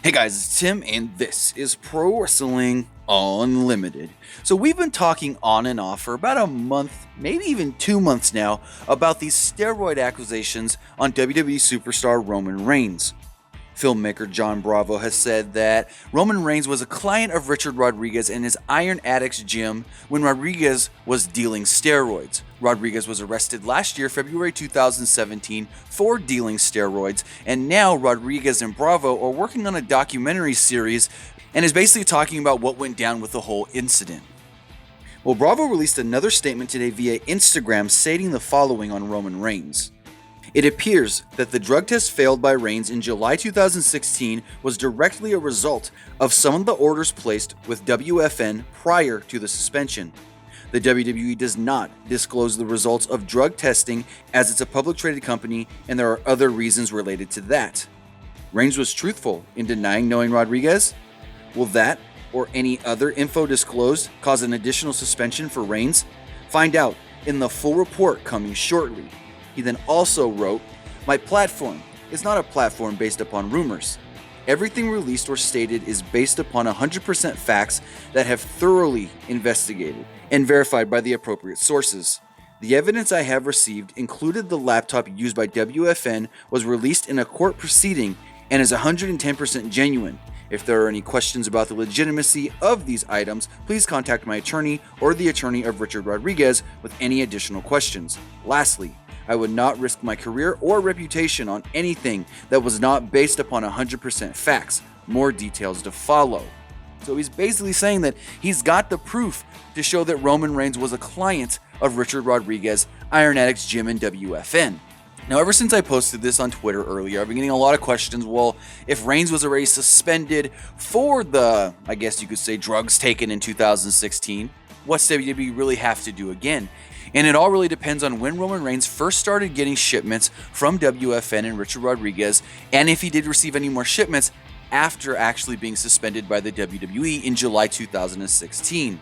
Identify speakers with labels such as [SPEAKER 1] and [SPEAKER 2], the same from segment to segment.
[SPEAKER 1] Hey guys, it's Tim, and this is Pro Wrestling Unlimited. So we've been talking on and off for about a month, maybe even 2 months now, about these steroid accusations on WWE superstar Roman Reigns. Filmmaker John Bravo has said that Roman Reigns was a client of Richard Rodriguez in his Iron Addicts gym when Rodriguez was dealing steroids. Rodriguez was arrested last year, February 2017, for dealing steroids, and now Rodriguez and Bravo are working on a documentary series and is basically talking about what went down with the whole incident. Well, Bravo released another statement today via Instagram stating the following on Roman Reigns. It appears that the drug test failed by Reigns in July 2016 was directly a result of some of the orders placed with WFN prior to the suspension. The WWE does not disclose the results of drug testing as it's a public traded company, and there are other reasons related to that. Reigns was truthful in denying knowing Rodriguez. Will that or any other info disclosed cause an additional suspension for Reigns? Find out in the full report coming shortly. He then also wrote, "My platform is not a platform based upon rumors. Everything released or stated is based upon 100% facts that have thoroughly investigated and verified by the appropriate sources. The evidence I have received included the laptop used by WFN was released in a court proceeding and is 110% genuine. If there are any questions about the legitimacy of these items, please contact my attorney or the attorney of Richard Rodriguez with any additional questions. Lastly, I would not risk my career or reputation on anything that was not based upon 100% facts. More details to follow." So he's basically saying that he's got the proof to show that Roman Reigns was a client of Richard Rodriguez, Iron Addicts Gym, and WFN. Now, ever since I posted this on Twitter earlier, I've been getting a lot of questions. Well, if Reigns was already suspended for the, I guess you could say, drugs taken in 2016, what's WWE really have to do again? And it all really depends on when Roman Reigns first started getting shipments from WFN and Richard Rodriguez, and if he did receive any more shipments after actually being suspended by the WWE in July 2016.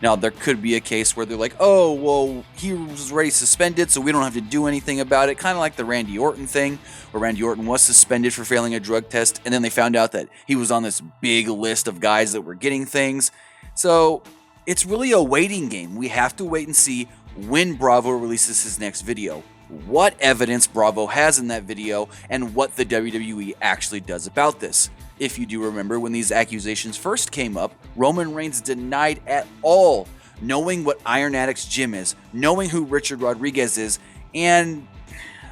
[SPEAKER 1] Now, there could be a case where they're like, oh, well, he was already suspended, so we don't have to do anything about it. Kind of like the Randy Orton thing, where Randy Orton was suspended for failing a drug test, and then they found out that he was on this big list of guys that were getting things. So it's really a waiting game. We have to wait and see when Bravo releases his next video, what evidence Bravo has in that video, and what the WWE actually does about this. If you do remember, when these accusations first came up, Roman Reigns denied at all knowing what Iron Addicts Gym is, knowing who Richard Rodriguez is, and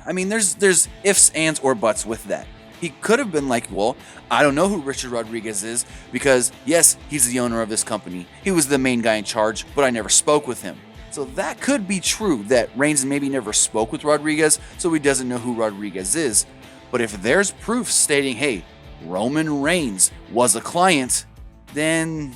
[SPEAKER 1] I mean, there's ifs, ands, or buts with that. He could have been like, well, I don't know who Richard Rodriguez is because, yes, he's the owner of this company. He was the main guy in charge, but I never spoke with him. So that could be true, that Reigns maybe never spoke with Rodriguez, so he doesn't know who Rodriguez is. But if there's proof stating, hey, Roman Reigns was a client, then,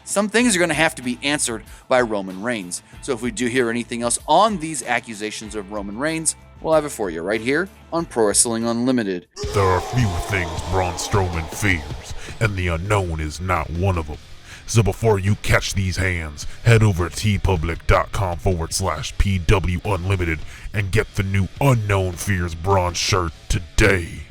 [SPEAKER 1] some things are going to have to be answered by Roman Reigns. So if we do hear anything else on these accusations of Roman Reigns, we'll have it for you right here on Pro Wrestling Unlimited.
[SPEAKER 2] There are few things Braun Strowman fears, and the unknown is not one of them. So before you catch these hands, head over to tpublic.com/PWUnlimited and get the new Unknown Fears Braun shirt today.